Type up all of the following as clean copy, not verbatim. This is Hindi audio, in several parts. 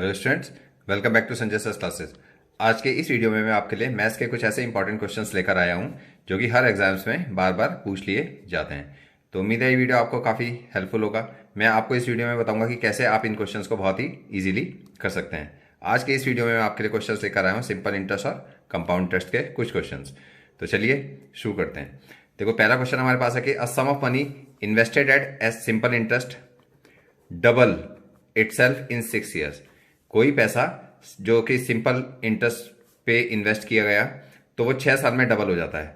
Hello students, welcome back to Sanjay sir classes. आज के इस वीडियो में मैं आपके लिए मैथ्स के कुछ ऐसे इंपॉर्टेंट क्वेश्चंस लेकर आया हूं जो कि हर एग्जाम्स में बार बार पूछ लिए जाते हैं। तो उम्मीद है ये वीडियो आपको काफ़ी हेल्पफुल होगा। मैं आपको इस वीडियो में बताऊंगा कि कैसे आप इन क्वेश्चंस को बहुत ही ईजिली कर सकते हैं। आज के इस वीडियो में मैं आपके लिए क्वेश्चन लेकर आया हूँ सिंपल इंटरेस्ट और कंपाउंड इंटरेस्ट के कुछ क्वेश्चन। तो चलिए शुरू करते हैं। देखो, पहला क्वेश्चन हमारे पास है कि a sum of money invested at as simple interest double itself in 6 years. कोई पैसा जो कि सिंपल इंटरेस्ट पे इन्वेस्ट किया गया तो वो 6 साल में डबल हो जाता है।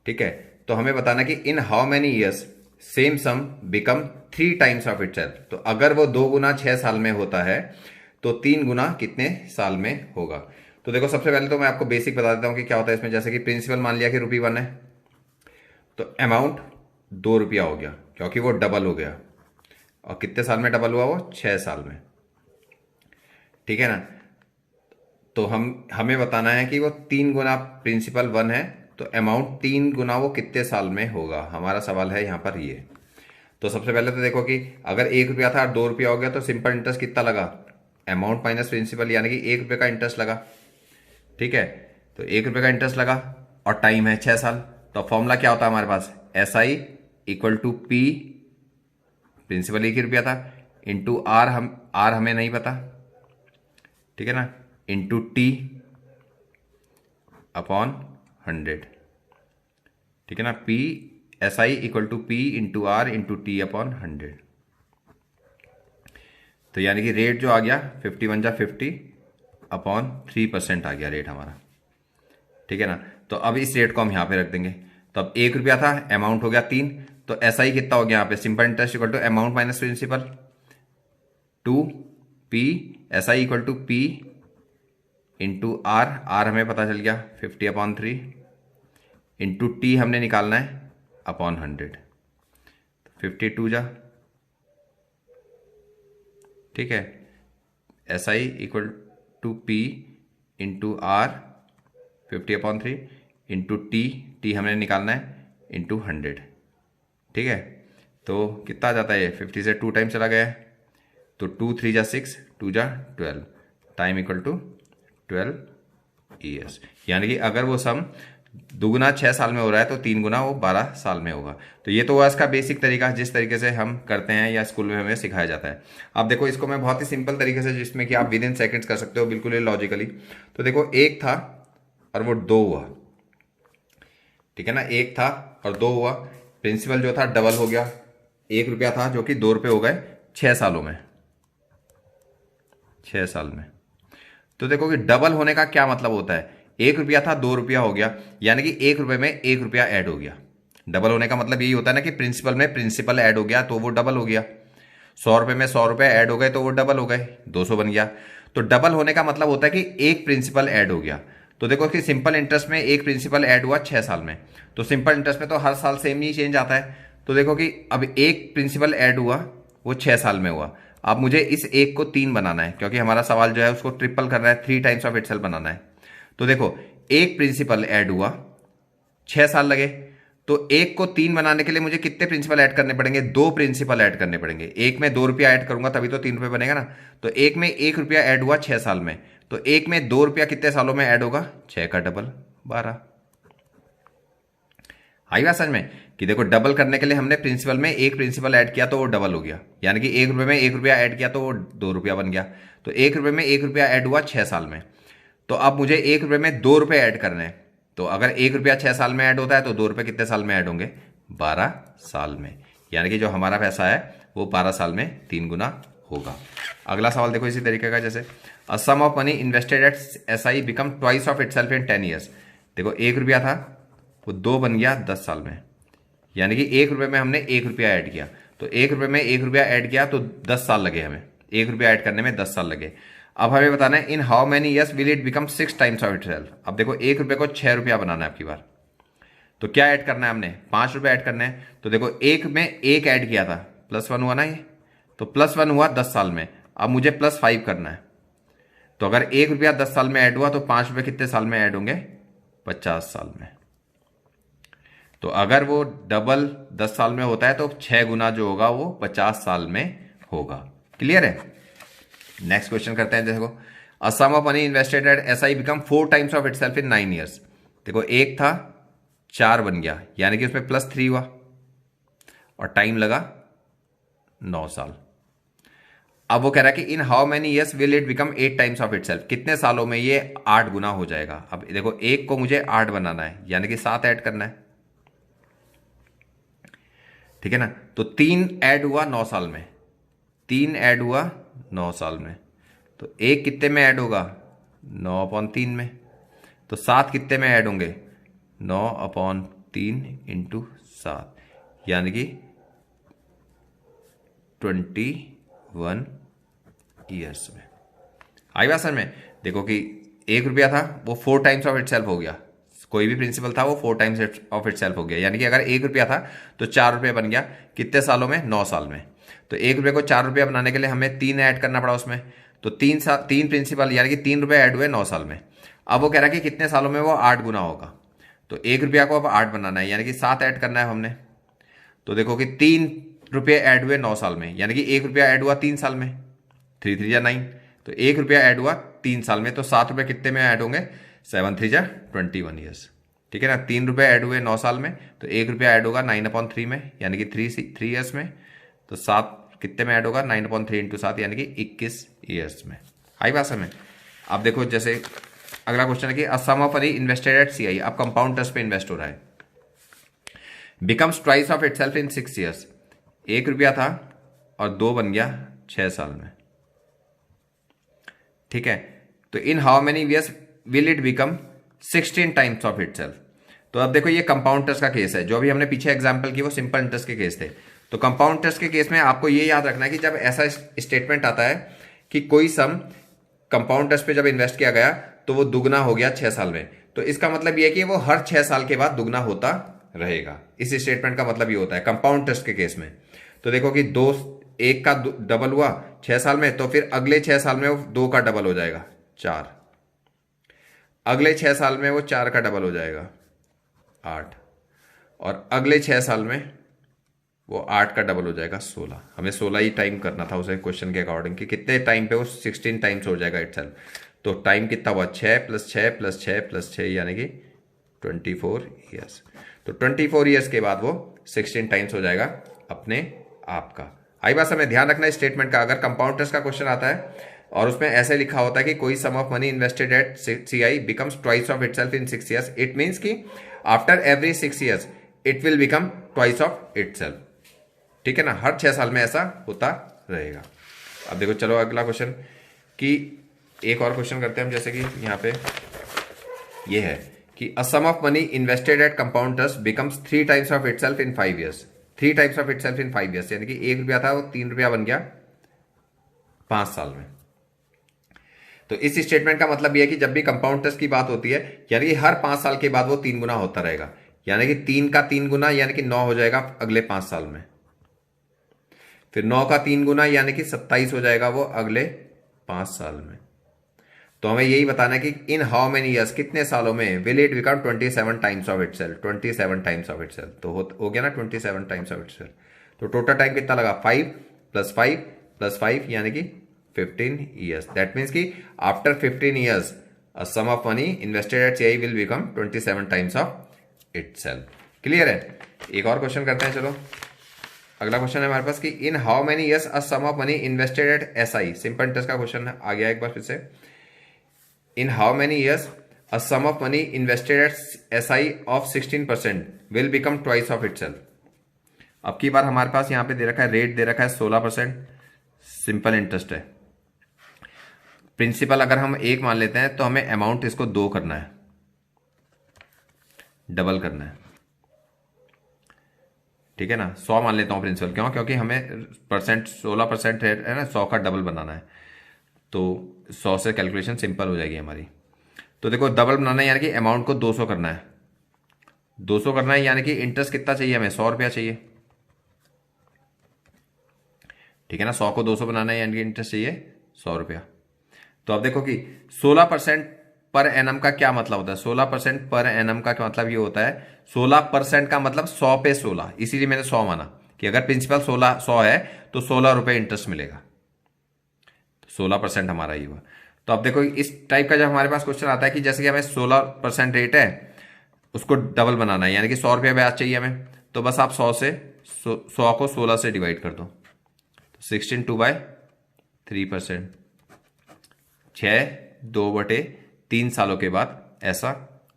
ठीक है, तो हमें बताना कि in how many years same sum become 3 times of itself. तो अगर वो 2 गुना 6 साल में होता है तो 3 गुना कितने साल में होगा। तो देखो, सबसे पहले तो मैं आपको बेसिक बता देता हूं कि क्या होता है इसमें। जैसे कि प्रिंसिपल मान लिया कि ₹1 है, तो अमाउंट ₹2 हो गया क्योंकि वो डबल हो गया। और कितने साल में डबल हुआ? वो 6 साल में। ठीक है ना। तो हमें बताना है कि वो 3 गुना प्रिंसिपल 1 है, तो अमाउंट 3 गुना वो कितने साल में होगा। हमारा सवाल है यहाँ पर ये। तो सबसे पहले तो देखो कि अगर ₹1 था और ₹2 हो गया तो सिंपल इंटरेस्ट कितना लगा? अमाउंट माइनस प्रिंसिपल, यानी कि ₹1 का इंटरेस्ट लगा। ठीक है, तो ₹1 का इंटरेस्ट लगा और टाइम है 6 साल। तो फॉर्मूला क्या होता है हमारे पास? SI = P, प्रिंसिपल ₹1 था, इंटू आर हमें नहीं पता। ठीक है ना, इंटू T अपॉन 100। ठीक है ना, SI = P into R into T upon 100। तो यानी कि रेट जो आ गया 51 जा 50 अपॉन 3% आ गया रेट हमारा। ठीक है ना, तो अब इस रेट को हम यहाँ पे रख देंगे। तो अब ₹1 था, अमाउंट हो गया 3, तो SI कितना हो गया यहाँ पे? Simple interest equal to amount minus principal 2P। SI = P into R हमें पता चल गया 50/3 इंटू T हमने निकालना है अपॉन 100। 52 जा। ठीक है, SI = P into R 50/3 into T हमने निकालना है इंटू 100। ठीक है, तो कितना आ जाता है ये? 50 से 2 टाइम चला गया है, तो 2 3 जा 6, 2 जा 12, टाइम इक्वल टू 12 ईयर्स। यानी कि अगर वो सम 2 गुना 6 साल में हो रहा है तो 3 गुना वो 12 साल में होगा। तो ये तो हुआ इसका बेसिक तरीका, जिस तरीके से हम करते हैं या स्कूल में हमें सिखाया जाता है। अब देखो, इसको मैं बहुत ही सिंपल तरीके से, जिसमें कि आप विद इन सेकेंड्स कर सकते हो, बिल्कुल ही लॉजिकली। तो देखो, 1 था और वो 2 हुआ। ठीक है ना, 1 था और 2 हुआ। प्रिंसिपल जो था डबल हो गया। ₹1 था जो कि ₹2 हो गए 6 सालों में। 6 साल में। तो देखो कि डबल होने का क्या मतलब होता है? ₹1 था, ₹2 हो गया, यानी कि ₹1 में ₹1 ऐड हो गया। डबल होने का मतलब यही होता है ना कि प्रिंसिपल में प्रिंसिपल ऐड हो गया तो वो डबल हो गया। ₹100 में ₹100 ऐड हो गए तो वो डबल हो गए, 200 बन गया। तो डबल होने का मतलब होता है कि एक प्रिंसिपल ऐड हो गया। तो देखो कि सिंपल इंटरेस्ट में एक प्रिंसिपल ऐड हुआ 6 साल में, तो सिंपल इंटरेस्ट में तो हर साल सेम ही चेंज आता है। तो देखो कि अब एक प्रिंसिपल ऐड हुआ, वो 6 साल में हुआ। अब मुझे इस एक को 3 बनाना है, क्योंकि हमारा सवाल जो है उसको ट्रिपल करना है, 3 टाइम्स ऑफ इटसेल्फ बनाना है। तो देखो, एक प्रिंसिपल ऐड हुआ, 6 साल लगे, तो एक को 3 बनाने के लिए मुझे कितने प्रिंसिपल ऐड करने पड़ेंगे? 2 प्रिंसिपल ऐड करने पड़ेंगे। एक में ₹2 ऐड करूंगा तभी तो ₹3 बनेगा ना। तो एक में ₹1 ऐड हुआ 6 साल में, तो एक में ₹2 कितने सालों में ऐड होगा? 6 का डबल 12। आई बात समझ में? कि देखो, डबल करने के लिए हमने प्रिंसिपल में एक प्रिंसिपल ऐड किया तो वो डबल हो गया, यानी कि ₹1 में ₹1 ऐड किया तो वो ₹2 बन गया। तो ₹1 में ₹1 ऐड हुआ 6 साल में। तो अब मुझे ₹1 में ₹2 ऐड करने हैं। तो अगर ₹1 6 साल में ऐड होता है तो ₹2 कितने साल में ऐड होंगे? 12 साल में। यानी कि जो हमारा पैसा है वो 12 साल में 3 गुना होगा। अगला सवाल देखो इसी तरीके का। जैसे a sum of money invested at SI become twice of itself in 10 years. देखो, ₹1 था, वो 2 बन गया 10 साल में। यानी कि ₹1 में हमने ₹1 ऐड किया, तो ₹1 में ₹1 ऐड किया तो 10 साल लगे हमें। ₹1 ऐड करने में 10 साल लगे। अब हमें बताना है इन how many years will it become 6 times of itself. अब देखो, ₹1 को ₹6 बनाना है आपकी बार। तो क्या ऐड करना है हमने? ₹5 ऐड करना है। तो देखो, एक में एक ऐड किया था, +1 हुआ ना ये, तो +1 हुआ 10 साल में। अब मुझे +5 करना है। तो अगर ₹1 10 साल में ऐड हुआ तो ₹5 कितने साल में ऐड होंगे? 50 साल में। तो अगर वो डबल 10 साल में होता है तो 6 गुना जो होगा वो 50 साल में होगा। क्लियर है? नेक्स्ट क्वेश्चन करते हैं। देखो, a sum of money invested at S I become 4 times of itself in 9 years. देखो, एक था 4 बन गया, यानी कि उसमें +3 हुआ और टाइम लगा 9 साल। अब वो कह रहा है कि in how many years will it become 8 times of itself, कितने सालों में ये 8 गुना हो जाएगा। अब देखो, एक को मुझे 8 बनाना है, यानी कि 7 ऐड करना है, ठीक है ना। तो 3 ऐड हुआ 9 साल में, 3 ऐड हुआ 9 साल में, तो एक कितने में ऐड होगा, 9/3 में। तो 7 कितने में ऐड होंगे, 9/3 इंटू 7, यानी कि 21 ईयर्स में। आई बात समझ में। देखो कि 1 रुपया था वो 4 टाइम्स ऑफ इटसेल्फ हो गया, कोई भी प्रिंसिपल था वो 4 टाइम्स ऑफ इटसेल्फ हो गया, यानी कि अगर 1 रुपया था तो 4 रुपये बन गया, कितने सालों में, 9 साल में। तो 1 रुपये को 4 रुपया बनाने के लिए हमें 3 ऐड करना पड़ा उसमें, तो 3 प्रिंसिपल यानी कि 3 रुपये ऐड हुए 9 साल में। अब वो कह रहा है कि कितने सालों में वो 8 गुना होगा, तो 1 रुपया को अब 8 बनाना है, यानी कि 7 ऐड करना है हमने। तो देखो कि 3 रुपये ऐड हुए 9 साल में, यानी कि 1 रुपया ऐड हुआ 3 साल में, 3 3 9, तो 1 रुपया ऐड हुआ 3 साल में, तो 7 रुपये कितने में ऐड होंगे, 7 3 21 ईयर्स, ठीक है ना। 3 रुपये ऐड हुए 9 साल में, तो 1 रुपया ऐड होगा 9/3 में, यानी कि 3 ईयर्स में, तो 7 कितने में ऐड होगा, 9/3 इंटू 7, यानी कि 21 ईयर्स में। आई बात समझ में। अब देखो, जैसे अगला क्वेश्चन है कि a sum of money invested at CI, अब कंपाउंड इंटरेस्ट पे इन्वेस्ट हो रहा है, becomes twice of itself in 6 years. 1 रुपया था और 2 बन गया 6 साल में, ठीक है। तो इन how many years will it become 16 times of itself. तो अब देखो, ये कंपाउंड इंटरेस्ट का केस है, जो भी हमने पीछे एग्जांपल की वो सिंपल इंटरेस्ट के केस थे। तो कंपाउंड इंटरेस्ट के केस में आपको ये याद रखना है कि जब ऐसा स्टेटमेंट आता है कि कोई सम कंपाउंड इंटरेस्ट पे जब इन्वेस्ट किया गया तो वो दुगना हो गया 6 साल में, तो इसका मतलब ये है कि वो हर 6 साल के बाद दुगना होता रहेगा। इस स्टेटमेंट का मतलब ये होता है कंपाउंड इंटरेस्ट के केस में। तो देखो कि 1 का डबल हुआ 6 साल में, तो फिर अगले 6 साल में वो 2 का डबल हो जाएगा 4, अगले 6 साल में वो 4 का डबल हो जाएगा 8, और अगले 6 साल में वो 8 का डबल हो जाएगा 16। हमें 16 ही टाइम करना था उसे क्वेश्चन के अकॉर्डिंग कि कितने टाइम पे वो 16 टाइम्स हो जाएगा इटसेल्फ। तो टाइम कितना हुआ, 6 + 6 + 6 + 6, यानी कि 24 ईयर्स। तो 24 ईयर्स के बाद वो 16 टाइम्स हो जाएगा अपने आप का। आई बात समझ। ध्यान रखना स्टेटमेंट का, अगर कंपाउंड इंटरेस्ट का क्वेश्चन आता है और उसमें ऐसे लिखा होता है कि कोई sum of money invested at CI becomes twice of itself in 6 years, it means कि after every 6 years it will become twice of itself, ठीक है ना। हर 6 साल में ऐसा होता रहेगा। अब देखो, चलो अगला क्वेश्चन कि एक और क्वेश्चन करते हैं हम, जैसे कि यहाँ पे ये है कि a sum of money invested eight compound interest becomes 3 times of itself in 5 years. 3 times of itself in 5 years, यानी कि 1 रुपया था वो 3 रुपया बन गया 5 साल में। तो इस स्टेटमेंट का मतलब यह है कि जब भी कंपाउंड इंटरेस्ट की बात होती है, यानी कि हर 5 साल के बाद वो 3 गुना होता रहेगा, यानी कि 3 का 3 गुना यानी कि 9 हो जाएगा अगले 5 साल में, फिर 9 का 3 गुना यानी कि 27 हो जाएगा वो अगले 5 साल में। तो हमें यही बताना है कि इन हाउ मेनी ईयर्स, कितने सालों में, will it become 27 times of itself, 27 times of itself. तो हो गया ना 27 टाइम्स ऑफ इटसेल्फ। तो टोटल टाइम कितना लगा, 5 + 5 + 5 यानी कि 15 ईयर्स। दैट मीन्स कि after 15 years a sum of money invested at CI will become 27 times of itself. Clear है। एक और क्वेश्चन करते हैं, चलो अगला क्वेश्चन है हमारे पास कि in how many years a sum of money invested at SI. Simple interest का क्वेश्चन आ गया एक बार फिर से। In how many years a sum of money invested at SI of 16% will become twice of itself. अब की बार हमारे पास यहाँ पे दे रखा है, रेट दे रखा है 16%, सिंपल इंटरेस्ट है। प्रिंसिपल अगर हम 1 मान लेते हैं तो हमें अमाउंट इसको 2 करना है, डबल करना है, ठीक है ना। 100 मान लेता हूं प्रिंसिपल, क्यों, क्योंकि हमें परसेंट 16% है ना, 100 का डबल बनाना है, तो 100 से कैलकुलेशन सिंपल हो जाएगी हमारी। तो देखो, डबल बनाना है यानी कि अमाउंट को 200 करना है, 200 करना है, यानी कि इंटरेस्ट कितना चाहिए हमें, 100 रुपया चाहिए, ठीक है ना। 100 को 200 बनाना है यानी कि इंटरेस्ट चाहिए 100 रुपया। तो अब देखो कि 16% पर एनम का क्या मतलब होता है, 16% पर एनम का क्या मतलब ये होता है, 16% का मतलब 100 पे 16, इसीलिए मैंने 100 माना कि अगर प्रिंसिपल 100 है तो 16 रुपए इंटरेस्ट मिलेगा। 16% हमारा ये हुआ। तो अब देखो इस टाइप का जब हमारे पास क्वेश्चन आता है कि जैसे कि हमें 16% रेट है, उसको डबल बनाना है, यानी कि 100 रुपया ब्याज चाहिए हमें, तो बस आप 100 को 16 से डिवाइड कर दो, 16 2/3%, 2/3 सालों के बाद ऐसा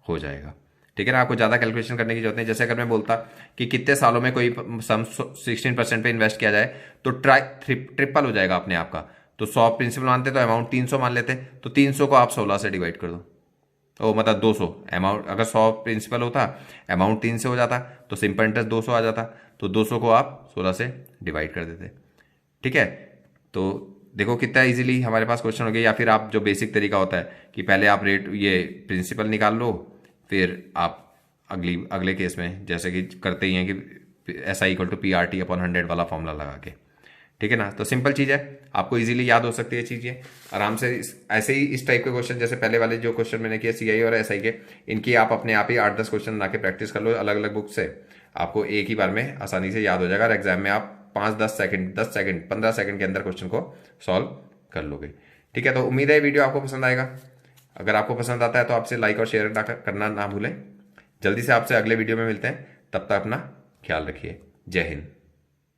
हो जाएगा। ठीक है ना, आपको ज़्यादा कैलकुलेशन करने की जरूरत नहीं। जैसे अगर मैं बोलता कि कितने सालों में कोई सम 16% पे इन्वेस्ट किया जाए तो ट्रिपल हो जाएगा अपने आप का। तो 100 प्रिंसिपल मानते तो अमाउंट 300 मान लेते, तो 300 को आप 16 से डिवाइड कर दो, ओ मतलब 200 अमाउंट, अगर 100 प्रिंसिपल होता अमाउंट 3 से हो जाता तो सिंपल इंटरेस्ट 200 आ जाता, तो 200 को आप 16 से डिवाइड कर देते। ठीक है, तो देखो कितना इजीली हमारे पास क्वेश्चन हो गया। या फिर आप जो बेसिक तरीका होता है कि पहले आप रेट ये प्रिंसिपल निकाल लो, फिर आप अगले केस में जैसे कि करते ही हैं कि SI = PRT/100 वाला फॉर्मूला लगा के। ठीक है ना, तो सिंपल चीज़ है, आपको इजीली याद हो सकती है चीज़ ये आराम से। ऐसे ही इस टाइप के क्वेश्चन जैसे पहले वाले जो क्वेश्चन मैंने किए CI और SI के, इनकी आप अपने आप ही 8-10 क्वेश्चन बना के प्रैक्टिस कर लो अलग अलग बुक से, आपको एक ही बार में आसानी से याद हो जाएगा और एग्जाम में आप 5-10 सेकंड 10 सेकंड 15 सेकंड के अंदर क्वेश्चन को सॉल्व कर लोगे। ठीक है, तो उम्मीद है वीडियो आपको पसंद आएगा। अगर आपको पसंद आता है तो आपसे लाइक और शेयर करना ना भूलें। जल्दी से आपसे अगले वीडियो में मिलते हैं, तब तक अपना ख्याल रखिए। जय हिंद।